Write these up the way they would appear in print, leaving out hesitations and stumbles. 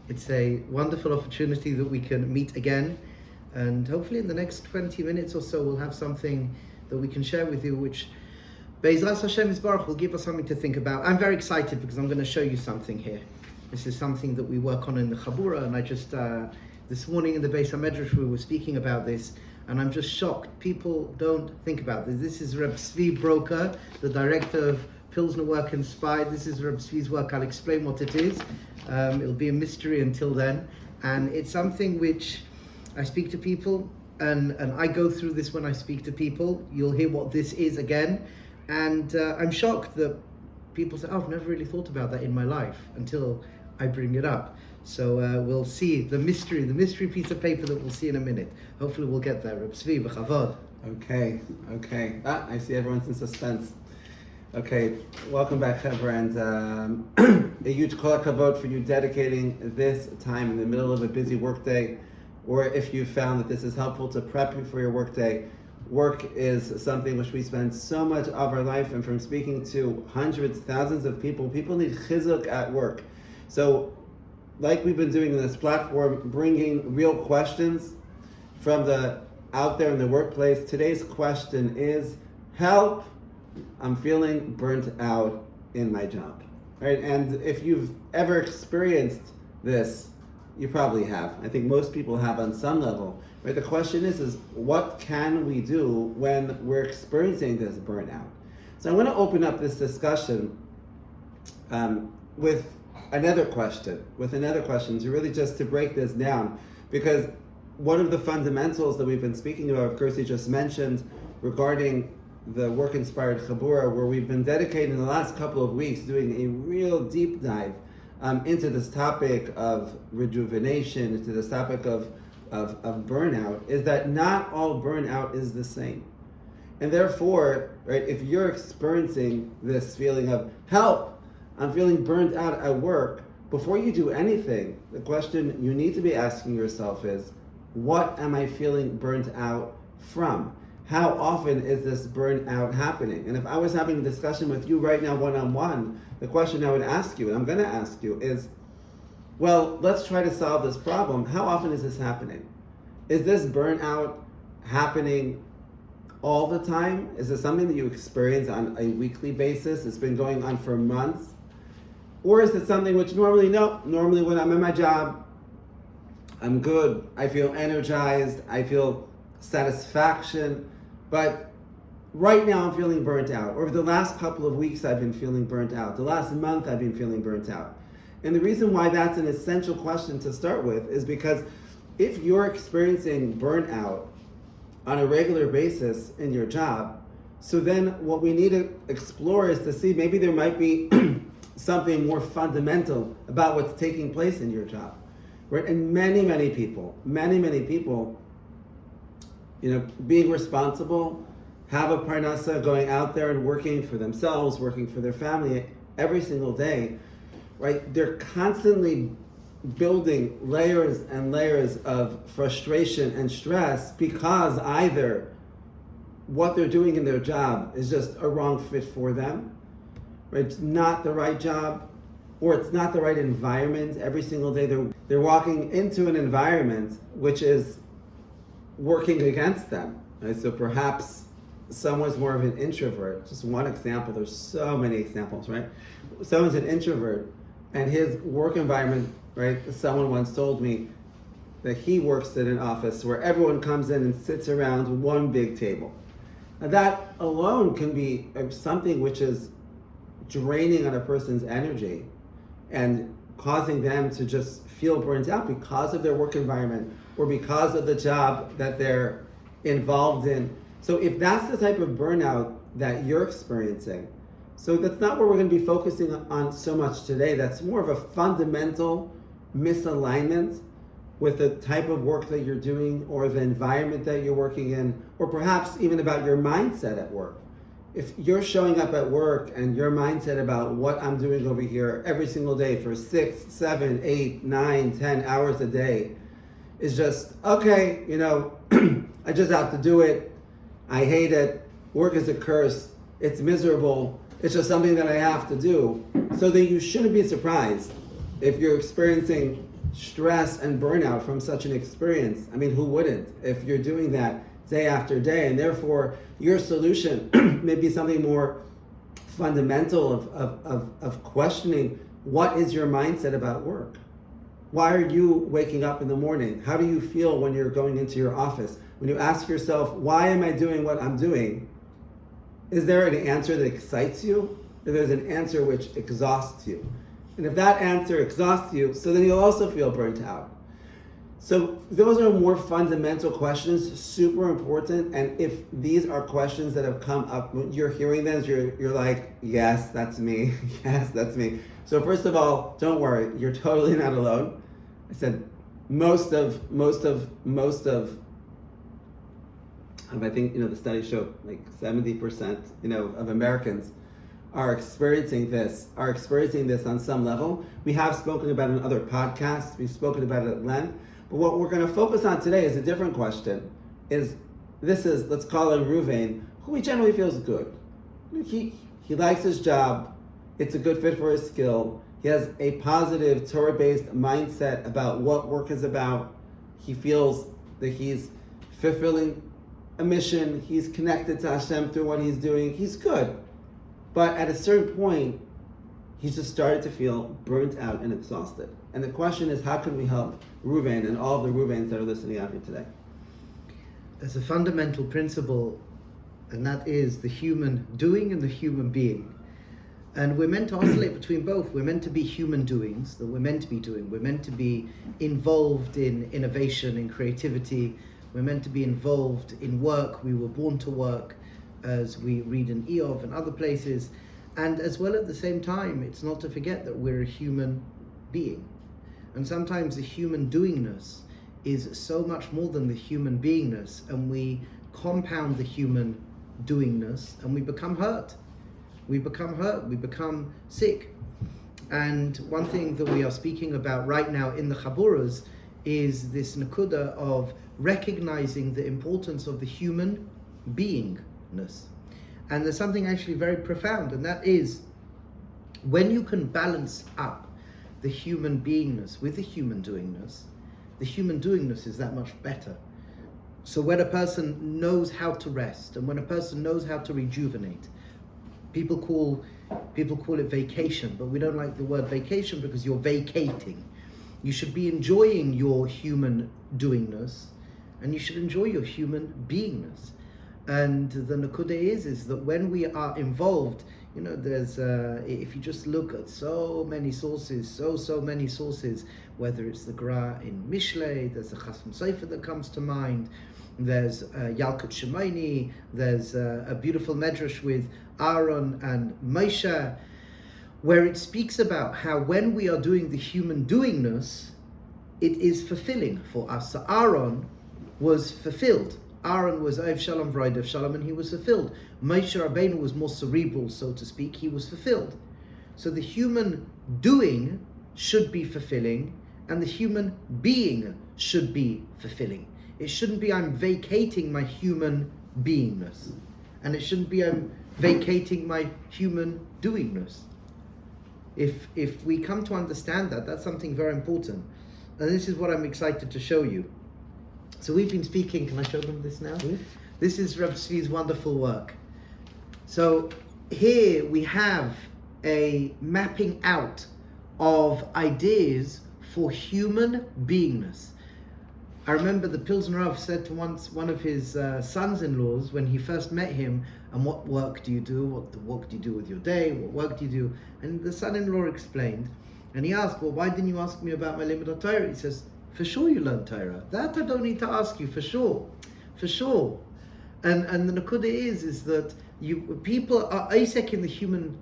It's a wonderful opportunity that we can meet again, and hopefully in the next 20 minutes or so we'll have something that we can share with you, which Be'ezras Hashem Yisbarach will give us something to think about. I'm very excited because I'm going to show you something here. This is something that we work on in the Chabura, and I just, this morning in the Beis HaMedrash we were speaking about this, and I'm just shocked. People don't think about this. This is Rav Tzvi Broker, the director of Pilzno Work Inspired. This is Rav Tzvi's work. I'll explain what it is. It'll be a mystery until then, and it's something which I speak to people, and I go through this when I speak to people. You'll hear what this is again, and I'm shocked that people say, "Oh, I've never really thought about that in my life," until I bring it up. So we'll see the mystery piece of paper that we'll see in a minute. Hopefully we'll get there. Rav Tzvi, b'chavod. Okay. I see everyone's in suspense. Okay, welcome back, Hever, and a huge kol hakavod for you dedicating this time in the middle of a busy workday, or if you found that this is helpful to prep you for your workday. Work is something which we spend so much of our life, and from speaking to hundreds, thousands of people need chizuk at work. So, like we've been doing in this platform, bringing real questions from the out there in the workplace. Today's question is, help, I'm feeling burnt out in my job, right? And if you've ever experienced this, you probably have. I think most people have on some level, right? The question is what can we do when we're experiencing this burnout? So I want to open up this discussion with another question to really just to break this down, because one of the fundamentals that we've been speaking about, Rav Gerzi just mentioned, regarding the Work Inspired Chabura, where we've been dedicating the last couple of weeks doing a real deep dive into this topic of rejuvenation, into this topic of burnout, is that not all burnout is the same. And therefore, right, if you're experiencing this feeling of help, I'm feeling burnt out at work, before you do anything, the question you need to be asking yourself is, what am I feeling burnt out from? How often is this burnout happening? And if I was having a discussion with you right now one-on-one, the question I would ask you, and I'm going to ask you, is, well, let's try to solve this problem. How often is this happening? Is this burnout happening all the time? Is this something that you experience on a weekly basis? It's been going on for months? Or is it something which normally when I'm in my job, I'm good, I feel energized, I feel satisfaction, but right now I'm feeling burnt out. Over the last couple of weeks I've been feeling burnt out. The last month I've been feeling burnt out. And the reason why that's an essential question to start with is because if you're experiencing burnout on a regular basis in your job, so then what we need to explore is to see maybe there might be something more fundamental about what's taking place in your job. Right? And many people, being responsible, have a Parnassa, going out there and working for themselves, working for their family every single day, right? They're constantly building layers and layers of frustration and stress because either what they're doing in their job is just a wrong fit for them, right? It's not the right job, or it's not the right environment. Every single day they're walking into an environment which is working against them. Right? So perhaps someone's more of an introvert. Just one example, there's so many examples, right? Someone's an introvert and his work environment, right? Someone once told me that he works in an office where everyone comes in and sits around one big table. Now that alone can be something which is draining on a person's energy and causing them to just feel burnt out because of their work environment or because of the job that they're involved in. So if that's the type of burnout that you're experiencing, so that's not what we're going to be focusing on so much today. That's more of a fundamental misalignment with the type of work that you're doing or the environment that you're working in, or perhaps even about your mindset at work. If you're showing up at work and your mindset about what I'm doing over here every single day for 6, 7, 8, 9, 10 hours a day is just, okay, I just have to do it. I hate it. Work is a curse. It's miserable. It's just something that I have to do. So that you shouldn't be surprised if you're experiencing stress and burnout from such an experience. I mean, who wouldn't if you're doing that day after day? And therefore, your solution may be something more fundamental of questioning what is your mindset about work? Why are you waking up in the morning? How do you feel when you're going into your office? When you ask yourself, why am I doing what I'm doing? Is there an answer that excites you? Or there's an answer which exhausts you? And if that answer exhausts you, so then you'll also feel burnt out. So those are more fundamental questions, super important. And if these are questions that have come up, when you're hearing them, you're like, yes, that's me. Yes, that's me. So first of all, don't worry, you're totally not alone. I said most of I think, the studies show like 70%, of Americans are experiencing this on some level. We have spoken about it in other podcasts. We've spoken about it at length. But what we're going to focus on today is a different question. Let's call him Ruvain, who he generally feels good. He likes his job. It's a good fit for his skill. He has a positive Torah-based mindset about what work is about. He feels that he's fulfilling a mission. He's connected to Hashem through what he's doing. He's good. But at a certain point, he's just started to feel burnt out and exhausted. And the question is, how can we help Ruvain and all of the Ruvains that are listening out here today? There's a fundamental principle, and that is the human doing and the human being. And we're meant to oscillate between both. We're meant to be human doings, that we're meant to be doing. We're meant to be involved in innovation, in creativity. We're meant to be involved in work. We were born to work, as we read in Eov and other places. And as well, at the same time, it's not to forget that we're a human being. And sometimes the human doingness is so much more than the human beingness, and we compound the human doingness and we become hurt. We become sick. And one thing that we are speaking about right now in the Chaburas is this nakuda of recognizing the importance of the human beingness. And there's something actually very profound, and that is when you can balance up the human beingness with the human doingness is that much better. So when a person knows how to rest, and when a person knows how to rejuvenate, people call it vacation, but we don't like the word vacation because you're vacating. You should be enjoying your human doingness, and you should enjoy your human beingness. And the nakuda is that when we are involved, there's if you just look at so many sources, whether it's the Gra in Mishlei, there's the Chasam Sofer that comes to mind, there's Yalkut Shemaini, there's a beautiful medrash with Aaron and Moshe, where it speaks about how when we are doing the human doingness, it is fulfilling for us. So Aaron was fulfilled. Aaron was Ohev Shalom, V'roidev Shalom, and he was fulfilled. Moshe Rabbeinu was more cerebral, so to speak. He was fulfilled. So the human doing should be fulfilling, and the human being should be fulfilling. It shouldn't be I'm vacating my human beingness, and it shouldn't be I'm vacating my human doingness. If we come to understand that, that's something very important. And this is what I'm excited to show you. So we've been speaking, can I show them this now? Mm-hmm. This is Rav Tzvi's wonderful work. So here we have a mapping out of ideas for human beingness. I remember the Pilzno Rav said to one of his sons-in-laws when he first met him, and what work do you do? What work do you do with your day? What work do you do? And the son-in-law explained, and he asked, well, why didn't you ask me about my limud Torah? He says, for sure you learn Torah. That I don't need to ask you, for sure. And the nakuda is that people are isek in the human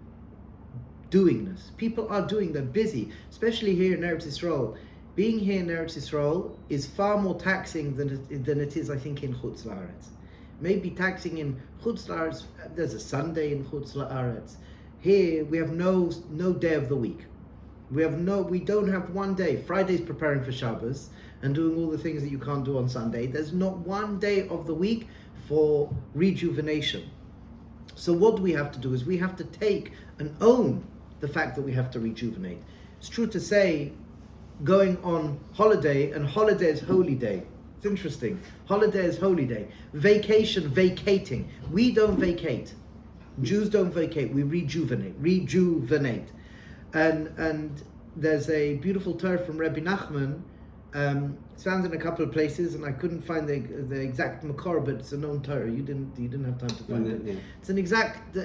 doingness. People are doing, they're busy, especially here in Eretz Yisrael. Being here in Eretz Yisrael is far more taxing than it is, I think, in Chutz La'aretz. Maybe taxing in Chutz La'aretz, there's a Sunday in Chutz La'aretz. Here we have no day of the week. We don't have one day. Friday's preparing for Shabbos and doing all the things that you can't do on Sunday. There's not one day of the week for rejuvenation. So what we have to do is we have to take and own the fact that we have to rejuvenate. It's true to say going on holiday, and holiday is holy day. It's interesting. Holiday is holy day. Vacation, vacating. We don't vacate. Jews don't vacate. We rejuvenate. And there's a beautiful Torah from Rabbi Nachman. It's found in a couple of places, and I couldn't find the exact makor, but it's a known Torah. You didn't have time to find it. Yeah. It's an exact.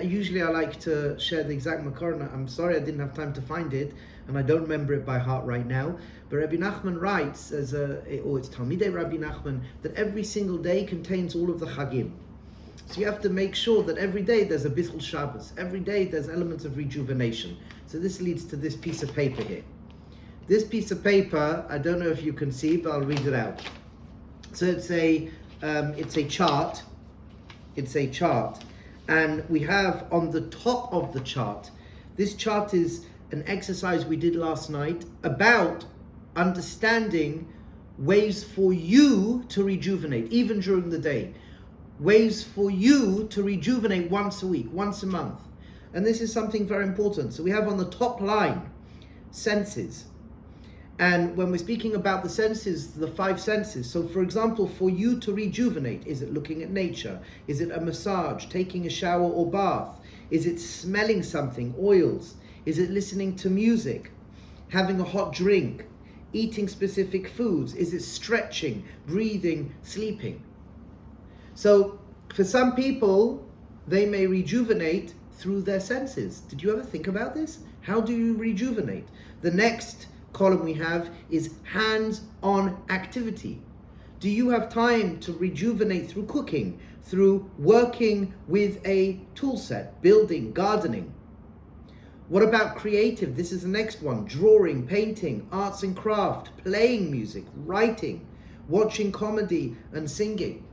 Usually I like to share the exact makor, and I'm sorry I didn't have time to find it, and I don't remember it by heart right now. But Rabbi Nachman writes, it's Talmidei Rabbi Nachman, that every single day contains all of the Chagim. So you have to make sure that every day there's a Bichul Shabbos. Every day there's elements of rejuvenation. So this leads to this piece of paper here. This piece of paper, I don't know if you can see, but I'll read it out. So it's a chart. It's a chart. And we have on the top of the chart, this chart is an exercise we did last night about understanding ways for you to rejuvenate, even during the day. Ways for you to rejuvenate once a week, once a month. And this is something very important. So we have on the top line, senses. And when we're speaking about the senses, the 5 senses, so for example, for you to rejuvenate, is it looking at nature? Is it a massage, taking a shower or bath? Is it smelling something, oils? Is it listening to music, having a hot drink, eating specific foods? Is it stretching, breathing, sleeping? So for some people, they may rejuvenate through their senses. Did you ever think about this? How do you rejuvenate? The next column we have is hands-on activity. Do you have time to rejuvenate through cooking, through working with a tool set, building, gardening? What about creative? This is the next one. Drawing, painting, arts and craft, playing music, writing, watching comedy and singing.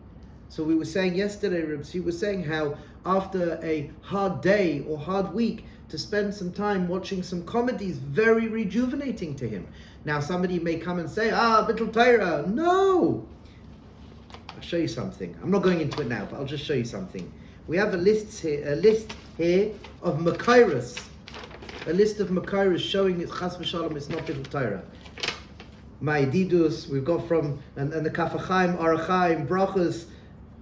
So we were saying yesterday, Rebbe was saying how after a hard day or hard week, to spend some time watching some comedy is very rejuvenating to him. Now somebody may come and say, Bittul Torah. No! I'll show you something. I'm not going into it now, but I'll just show you something. We have a list here of Makairos. A list of Makairos showing it, Chas v'Shalom, it's not Bittul Torah. Ma'ididus, we've got from, and the Kafachaim, Arachaim, Brachas,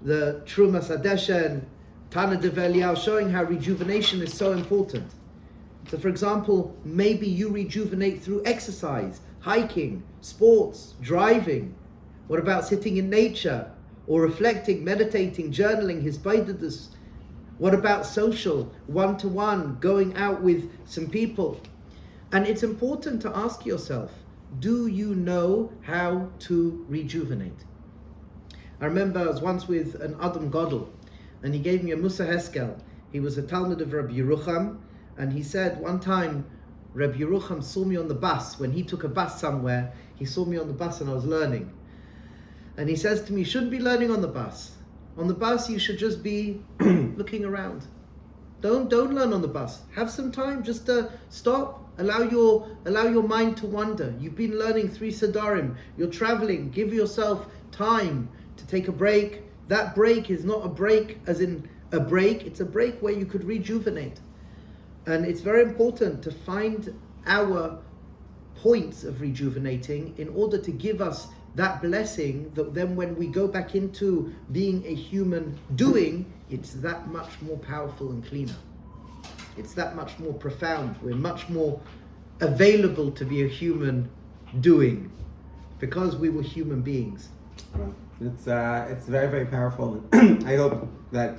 the Trumas Adeshen, Tana de Velial, showing how rejuvenation is so important. So for example, maybe you rejuvenate through exercise, hiking, sports, driving. What about sitting in nature, or reflecting, meditating, journaling, hisbaidus? What about social, one-to-one, going out with some people? And it's important to ask yourself, do you know how to rejuvenate? I remember I was once with an Adam Gadol, and he gave me a Musa Heskel. He was a Talmud of Rabbi Yerucham, and he said one time, Rabbi Yerucham saw me on the bus. When he took a bus somewhere, he saw me on the bus and I was learning. And he says to me, you shouldn't be learning on the bus. On the bus, you should just be looking around. Don't learn on the bus. Have some time, just stop. Allow your mind to wander. You've been learning 3 Siddharim. You're traveling. Give yourself time to take a break. That break is not a break as in a break. It's a break where you could rejuvenate. And it's very important to find our points of rejuvenating in order to give us that blessing that then when we go back into being a human doing, it's that much more powerful and cleaner. It's that much more profound. We're much more available to be a human doing because we were human beings. Well, it's very, very powerful. I hope that,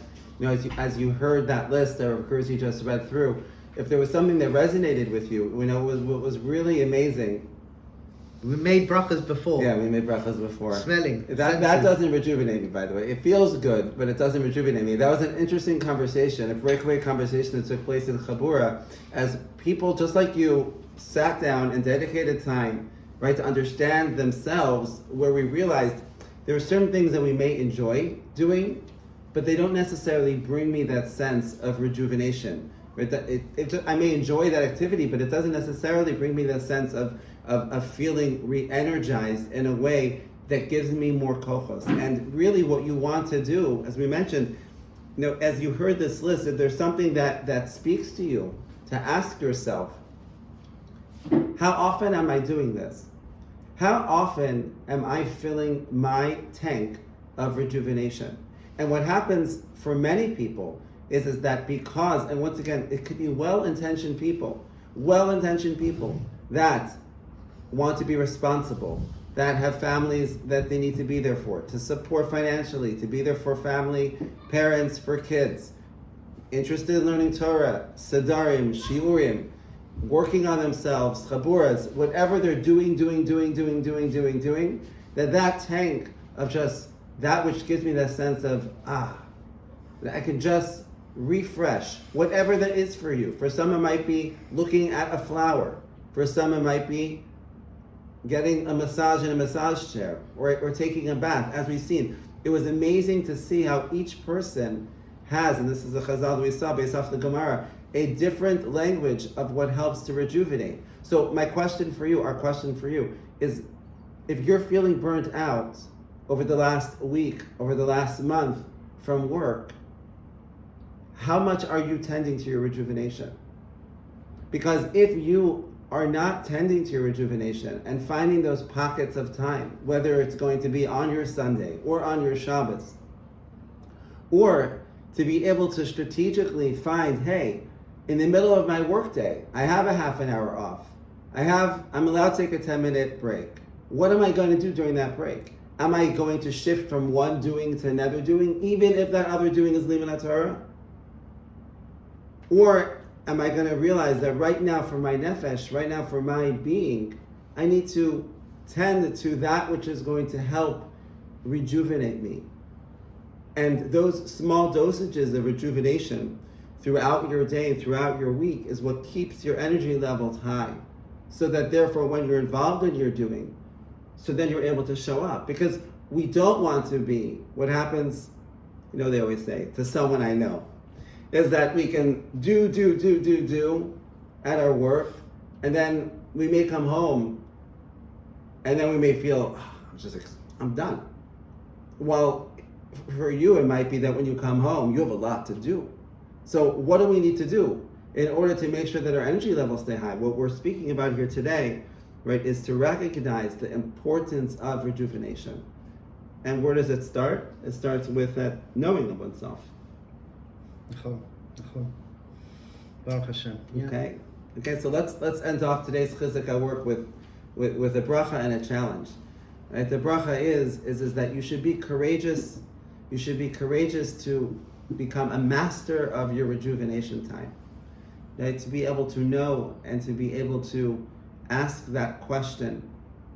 as you heard that list that Rav Gerzi just read through, if there was something that resonated with you, what was really amazing. We made brachas before. Yeah, we made brachas before. Smelling. That doesn't rejuvenate me, by the way. It feels good, but it doesn't rejuvenate me. That was an interesting conversation, a breakaway conversation that took place in Chabura, as people just like you sat down and dedicated time, right, to understand themselves, where we realized there are certain things that we may enjoy doing, but they don't necessarily bring me that sense of rejuvenation. Right? I may enjoy that activity, but it doesn't necessarily bring me that sense of feeling re-energized in a way that gives me more kochos. And really what you want to do, as we mentioned, as you heard this list, if there's something that speaks to you, to ask yourself, How often am I doing this? How often am I filling my tank of rejuvenation? And what happens for many people is that because, and once again, it could be well-intentioned people that want to be responsible, that have families that they need to be there for, to support financially, to be there for family, parents, for kids, interested in learning Torah, Sedarim, Shiurim, working on themselves, chaburas, whatever they're doing, that tank of just that which gives me that sense of, that I can just refresh, whatever that is for you. For some it might be looking at a flower. For some it might be getting a massage in a massage chair, or taking a bath. As we've seen, it was amazing to see how each person has, and this is a chazal we saw based off the Gemara, a different language of what helps to rejuvenate. So our question for you is, if you're feeling burnt out over the last week, over the last month from work, how much are you tending to your rejuvenation? Because if you are not tending to your rejuvenation and finding those pockets of time, whether it's going to be on your Sunday or on your Shabbos, or to be able to strategically find, hey, in the middle of my workday, I have a half an hour off. I'm allowed to take a 10-minute break. What am I going to do during that break? Am I going to shift from one doing to another doing, even if that other doing is Limud Torah? Or am I going to realize that right now for my nefesh, right now for my being, I need to tend to that which is going to help rejuvenate me? And those small dosages of rejuvenation throughout your day and throughout your week is what keeps your energy levels high. So that therefore when you're involved in your doing, so then you're able to show up. Because we don't want to be, what happens, they always say, to someone I know, is that we can do at our work, and then we may come home, and then we may feel, I'm done. Well, for you, it might be that when you come home, you have a lot to do. So what do we need to do in order to make sure that our energy levels stay high? What we're speaking about here today, right, is to recognize the importance of rejuvenation. And where does it start? It starts with that knowing of oneself. Baruch Hashem. Yeah. Okay. So let's end off today's Chizuk work with a bracha and a challenge. Right? The bracha is that you should be courageous. You should be courageous to become a master of your rejuvenation time. Right? To be able to know and to be able to ask that question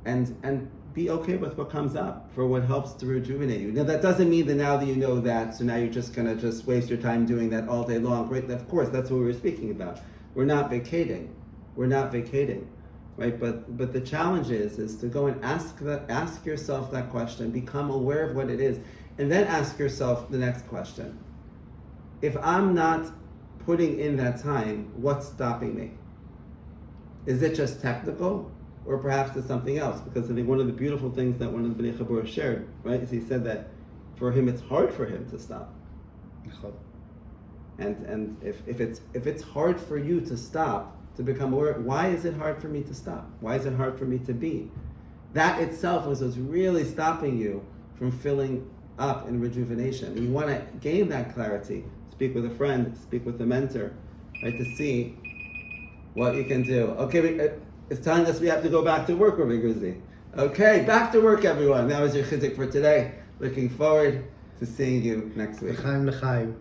and be okay with what comes up for what helps to rejuvenate you. Now that doesn't mean that now that you know that, so now you're just going to waste your time doing that all day long. Right? Of course, that's what we were speaking about. We're not vacating, right? But the challenge is to go and ask yourself that question, become aware of what it is, and then ask yourself the next question. If I'm not putting in that time, what's stopping me? Is it just technical? Or perhaps it's something else? Because I think one of the beautiful things that one of the Bnei Chabur shared, right, is he said that for him it's hard for him to stop. And if it's hard for you to stop, to become aware, why is it hard for me to stop? Why is it hard for me to be? That itself was what's really stopping you from filling up in rejuvenation. And you want to gain that clarity. Speak with a friend, speak with a mentor, right, to see what you can do. Okay, it's telling us we have to go back to work, Rav Gerzi. Okay, back to work, everyone. That was your chizuk for today. Looking forward to seeing you next week. L'chaim.